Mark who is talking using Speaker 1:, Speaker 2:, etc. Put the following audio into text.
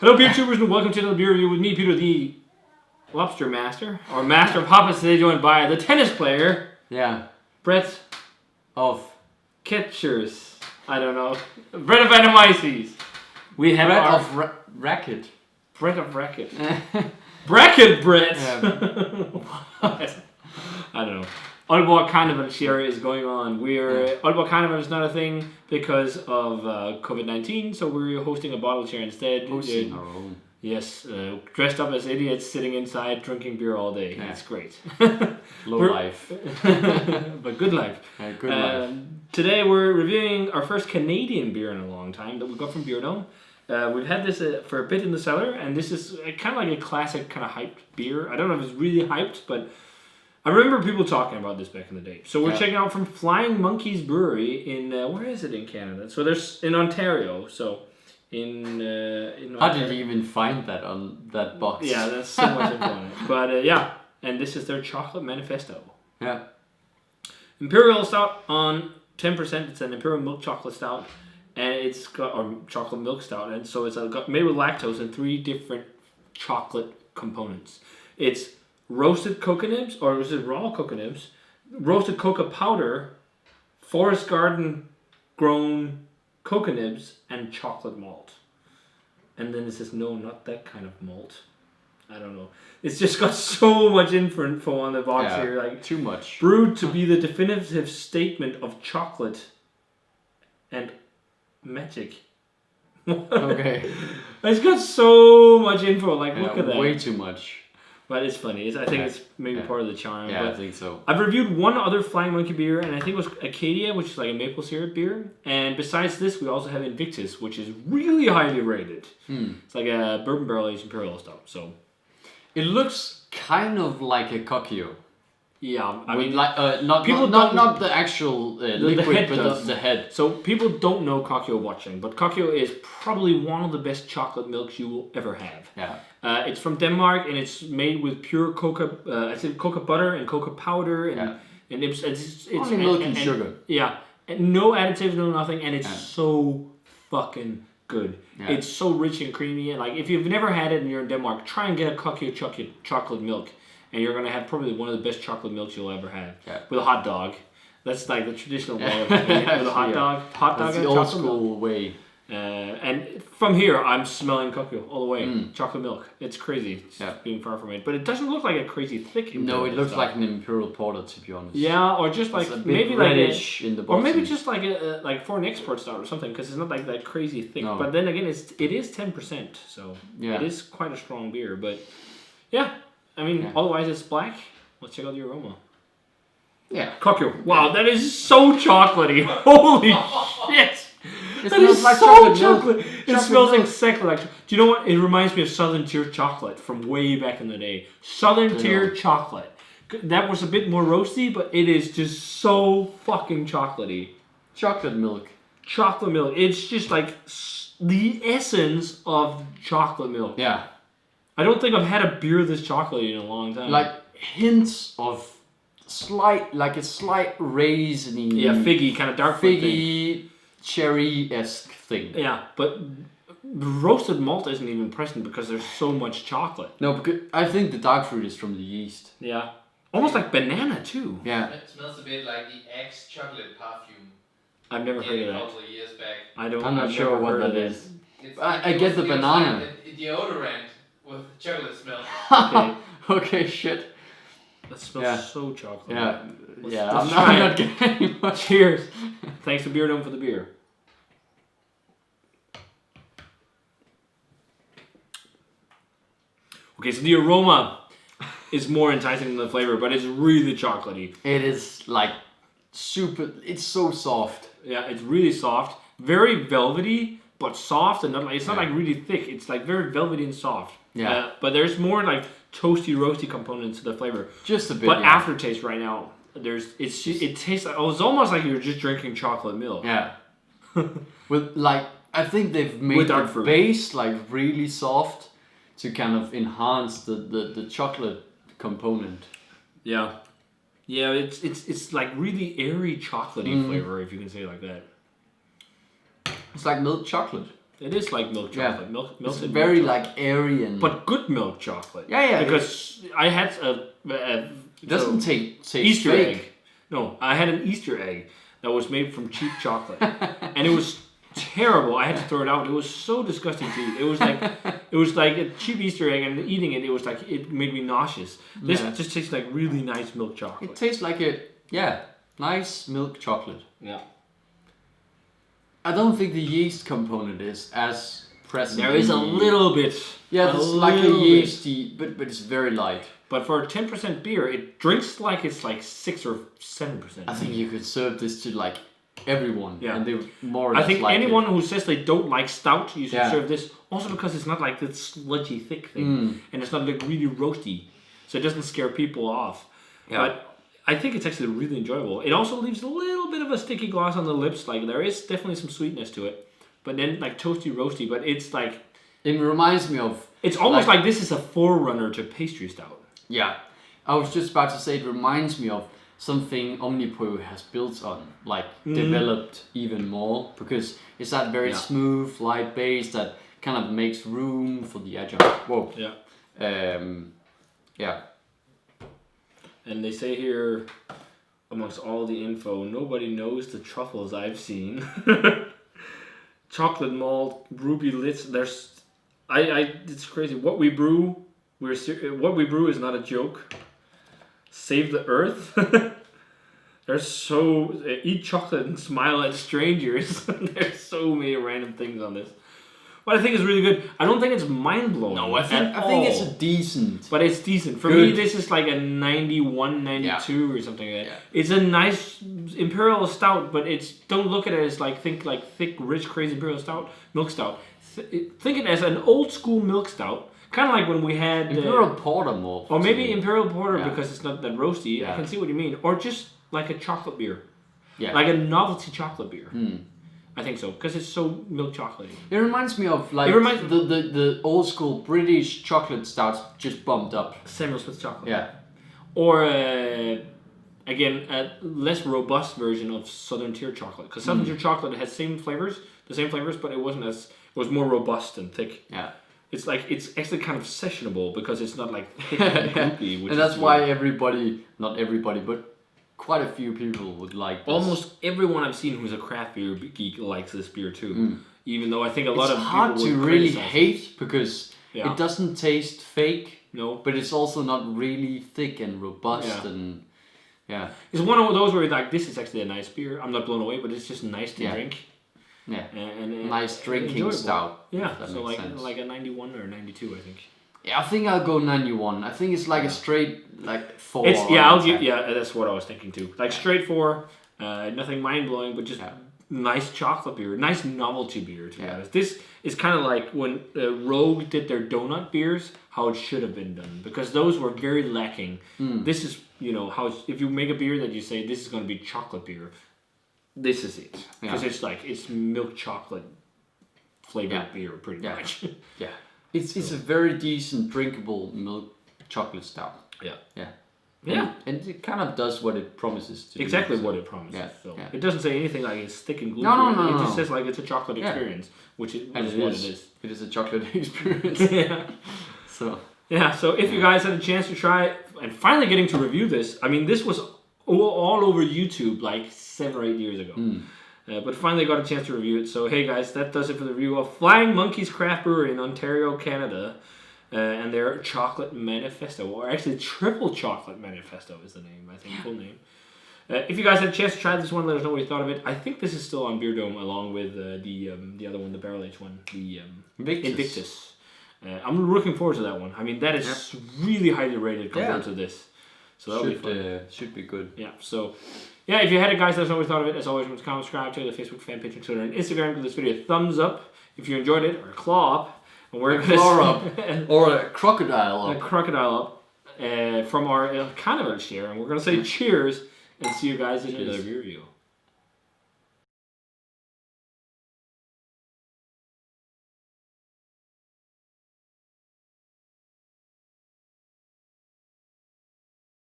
Speaker 1: Hello, beer tubers, and welcome to another beer review with me, Peter, the lobster master, or master of hoppers. Today, joined by the tennis player, Brett
Speaker 2: of
Speaker 1: Ketchers. I don't know, Brett of Animices. We have
Speaker 2: Brett
Speaker 1: our
Speaker 2: of Racket.
Speaker 1: Brett of Racket. Bracket Brett. I don't know. Aalborg Carnival Sherry is going on. Aalborg Carnival is not a thing because of COVID-19, so we're hosting a bottle share instead.
Speaker 2: Hosting our own.
Speaker 1: Yes, dressed up as idiots, sitting inside, drinking beer all day. Yeah. It's great.
Speaker 2: Low life.
Speaker 1: But good life.
Speaker 2: Good life.
Speaker 1: Today we're reviewing our first Canadian beer in a long time that we got from Beer Dome. We've had this for a bit in the cellar, and this is kind of like a classic kind of hyped beer. I don't know if it's really hyped, but I remember people talking about this back in the day. So we're checking out from Flying Monkeys Brewery in, where is it in Canada? So there's in Ontario. So in
Speaker 2: How did you even find that on that box?
Speaker 1: Yeah, that's so much info on it. But and this is their chocolate manifesto.
Speaker 2: Yeah.
Speaker 1: Imperial Stout on 10%. It's an Imperial milk chocolate stout. And it's got, or chocolate milk stout. And so it's got made with lactose and 3 different chocolate components. It's roasted cocoa nibs, or is it raw cocoa nibs? Roasted cocoa powder, forest garden grown cocoa nibs, and chocolate malt. And then it says, no, not that kind of malt. I don't know. It's just got so much info on the box here. Like
Speaker 2: too much.
Speaker 1: Brewed to be the definitive statement of chocolate and magic.
Speaker 2: Okay.
Speaker 1: It's got so much info. Like, look at that.
Speaker 2: Way too much.
Speaker 1: But it's funny. I think it's maybe part of the charm.
Speaker 2: Yeah,
Speaker 1: but
Speaker 2: I think so.
Speaker 1: I've reviewed one other Flying Monkey beer, and I think it was Acadia, which is like a maple syrup beer. And besides this, we also have Invictus, which is really highly rated. It's like a bourbon barrel aged imperial stout. So
Speaker 2: it looks kind of like a Cockio.
Speaker 1: Yeah, I mean,
Speaker 2: like not the actual liquid, but the head.
Speaker 1: So people don't know Cockio watching, but Cockio is probably one of the best chocolate milks you will ever have.
Speaker 2: Yeah.
Speaker 1: It's from Denmark, and it's made with pure cocoa. I said cocoa butter and cocoa powder, and it's
Speaker 2: only milk and sugar.
Speaker 1: Yeah, and no additives, no nothing, and it's so fucking good. Yeah. It's so rich and creamy, and like if you've never had it and you're in Denmark, try and get a Cockio chocolate milk. And you're going to have probably one of the best chocolate milks you'll ever have. Yeah. With a hot dog. That's like the traditional way of making it with a hot dog. Hot dog and
Speaker 2: the old
Speaker 1: chocolate
Speaker 2: school
Speaker 1: milk.
Speaker 2: way.
Speaker 1: And from here, I'm smelling Cockio all the way. Chocolate milk. It's crazy. It's being far from it. But it doesn't look like a crazy thick Imperial.
Speaker 2: No, it looks like an Imperial Porter, to be honest.
Speaker 1: Yeah, or just like
Speaker 2: it's
Speaker 1: maybe like
Speaker 2: in the bottom.
Speaker 1: or maybe just like a like foreign export stout or something, because it's not like that crazy thick. No. But then again, it is 10%, so it is quite a strong beer. But yeah, I mean, otherwise it's black. Let's check out the aroma.
Speaker 2: Yeah.
Speaker 1: Cockio. Wow, that is so chocolatey. Holy shit. That is
Speaker 2: like
Speaker 1: so chocolate. It smells
Speaker 2: milk.
Speaker 1: exactly like... Do you know what? It reminds me of Southern Tier chocolate from way back in the day. Southern Tier chocolate. That was a bit more roasty, but it is just so fucking chocolatey.
Speaker 2: Chocolate milk.
Speaker 1: Chocolate milk. It's just like the essence of chocolate milk.
Speaker 2: Yeah.
Speaker 1: I don't think I've had a beer this chocolatey in a long time.
Speaker 2: Like hints of a slight raisiny.
Speaker 1: Yeah, figgy, kind of dark
Speaker 2: figgy, cherry-esque thing.
Speaker 1: Yeah, but roasted malt isn't even present because there's so much chocolate.
Speaker 2: No, because I think the dark fruit is from the yeast.
Speaker 1: Yeah. Almost like banana too.
Speaker 2: Yeah.
Speaker 3: It smells a bit like the Axe chocolate perfume.
Speaker 1: I've never heard of that.
Speaker 3: A couple of years back.
Speaker 2: I'm not sure what that is. I get the banana.
Speaker 3: Deodorant with chocolate smell.
Speaker 1: Okay.
Speaker 2: Okay, shit.
Speaker 1: That smells so chocolate.
Speaker 2: Yeah.
Speaker 1: Let's
Speaker 2: I'm not getting much.
Speaker 1: Cheers. Thanks to Beer Dome for the beer. Okay, so the aroma is more enticing than the flavor, but it's really chocolatey.
Speaker 2: It is like super. It's so soft.
Speaker 1: Yeah, it's really soft, very velvety, but soft and not like it's not like really thick. It's like very velvety and soft.
Speaker 2: Yeah.
Speaker 1: But there's more like toasty, roasty components to the flavor.
Speaker 2: Just a bit.
Speaker 1: But aftertaste right now, it tastes like it's almost like you're just drinking chocolate milk.
Speaker 2: Yeah. With like I think they've made the base like really soft to kind of enhance the chocolate component.
Speaker 1: Yeah. Yeah, it's like really airy chocolatey flavor, if you can say it like that.
Speaker 2: It's like milk chocolate.
Speaker 1: It is like milk chocolate. Milk,
Speaker 2: it's
Speaker 1: melted
Speaker 2: very
Speaker 1: milk
Speaker 2: like
Speaker 1: chocolate.
Speaker 2: airy and...
Speaker 1: But good milk chocolate.
Speaker 2: Yeah.
Speaker 1: Because I had
Speaker 2: it doesn't taste
Speaker 1: Easter
Speaker 2: fake.
Speaker 1: egg. No, I had an Easter egg that was made from cheap chocolate, and it was terrible. I had to throw it out. It was so disgusting to eat. It was like a cheap Easter egg, and eating it, it made me nauseous. This just tastes like really nice milk chocolate.
Speaker 2: It tastes like nice milk chocolate.
Speaker 1: Yeah.
Speaker 2: I don't think the yeast component is as present.
Speaker 1: There is a little bit.
Speaker 2: Yeah, it's like a yeasty, but it's very light.
Speaker 1: But for a 10% beer, it drinks like it's like 6 or 7%.
Speaker 2: I think you could serve this to like everyone.
Speaker 1: Yeah.
Speaker 2: And they more or less
Speaker 1: I think
Speaker 2: like
Speaker 1: anyone
Speaker 2: it.
Speaker 1: who says they don't like stout, you should serve this. Also because it's not like this sludgy thick thing. And it's not like really roasty. So it doesn't scare people off. Yeah. But I think it's actually really enjoyable. It also leaves a little bit of a sticky gloss on the lips. Like there is definitely some sweetness to it. But then like toasty, roasty. But it's like...
Speaker 2: It reminds me of...
Speaker 1: It's almost like this is a forerunner to pastry stout.
Speaker 2: Yeah. I was just about to say it reminds me of something Omnipro has built on. Like developed even more. Because it's that very smooth, light base that kind of makes room for the adjunct. Whoa.
Speaker 1: Yeah.
Speaker 2: Yeah.
Speaker 1: And they say here, amongst all the info, nobody knows the truffles I've seen. Chocolate malt, ruby lids. It's crazy. What we brew is not a joke. Save the earth. There's eat chocolate and smile at strangers. There's so many random things on this. But I think it's really good. I don't think it's mind blowing.
Speaker 2: No, I think it's a decent.
Speaker 1: But it's decent. For me, this is like a 91, 92 or something like that. Yeah. It's a nice Imperial Stout, but don't look at it as think like thick, rich, crazy Imperial Stout, milk stout. Think it as an old school milk stout. Kind of like when we had...
Speaker 2: Imperial Porter more.
Speaker 1: Or maybe Imperial Porter because it's not that roasty. Yeah. I can see what you mean. Or just like a chocolate beer. Yeah. Like a novelty chocolate beer. I think so, because it's so milk chocolatey.
Speaker 2: It reminds me of the old school British chocolate stouts just bumped up.
Speaker 1: Samuel Smith chocolate.
Speaker 2: Yeah.
Speaker 1: Or, again, a less robust version of Southern Tier chocolate. Because Southern Tier chocolate has the same flavors, but it was more robust and thick.
Speaker 2: Yeah.
Speaker 1: It's actually kind of sessionable because it's not like thick and gloopy.
Speaker 2: And that's why not everybody, but quite a few people would like this.
Speaker 1: Almost everyone I've seen who's a craft beer geek likes this beer too. Even though I think a lot of people would
Speaker 2: It's hard to really hate because it doesn't taste fake.
Speaker 1: No.
Speaker 2: But it's also not really thick and robust and
Speaker 1: it's one of those where you're like, this is actually a nice beer. I'm not blown away, but it's just nice to drink.
Speaker 2: Yeah. And nice drinking stout.
Speaker 1: Yeah. So like a 91 or 92, I think.
Speaker 2: Yeah, I think I'll go 91. I think it's like a straight 4.
Speaker 1: That's what I was thinking too. Like straight 4, nothing mind blowing, but just nice chocolate beer, nice novelty beer. To be honest, this is kind of like when Rogue did their donut beers, how it should have been done, because those were very lacking. This is how if you make a beer that you say this is going to be chocolate beer, this is it, because it's milk chocolate flavored beer pretty much.
Speaker 2: Yeah. It's a very decent drinkable milk chocolate stout. Yeah. And it kind of does what it promises to do.
Speaker 1: Exactly what it promises. Yeah. So it doesn't say anything like it's thick and gluten.
Speaker 2: No.
Speaker 1: It just says like it's a chocolate experience, which is what it is.
Speaker 2: It is a chocolate experience. So
Speaker 1: if you guys had a chance to try it and finally getting to review this, I mean, this was all over YouTube like 7 or 8 years ago. But finally got a chance to review it. So hey guys, that does it for the review of Flying Monkeys Craft Brewery in Ontario, Canada. And their Chocolate Manifesto, or actually Triple Chocolate Manifesto is the name, I think, full name. If you guys had a chance to try this one, let us know what you thought of it. I think this is still on Beer Dome along with the other one, the barrel aged one, the Invictus. I'm looking forward to that one. I mean, that is really highly rated compared to this. So that'll be fun.
Speaker 2: Should be good.
Speaker 1: Yeah, so... Yeah, if you had it, guys, let us know what you thought of it. As always, remember to comment, subscribe to the Facebook fan page, and Twitter, and Instagram. Give this video a thumbs up if you enjoyed it, or a claw up. And we're
Speaker 2: up. Or a crocodile up.
Speaker 1: A crocodile up from our Carnival share. And we're going to say cheers and see you guys in another video.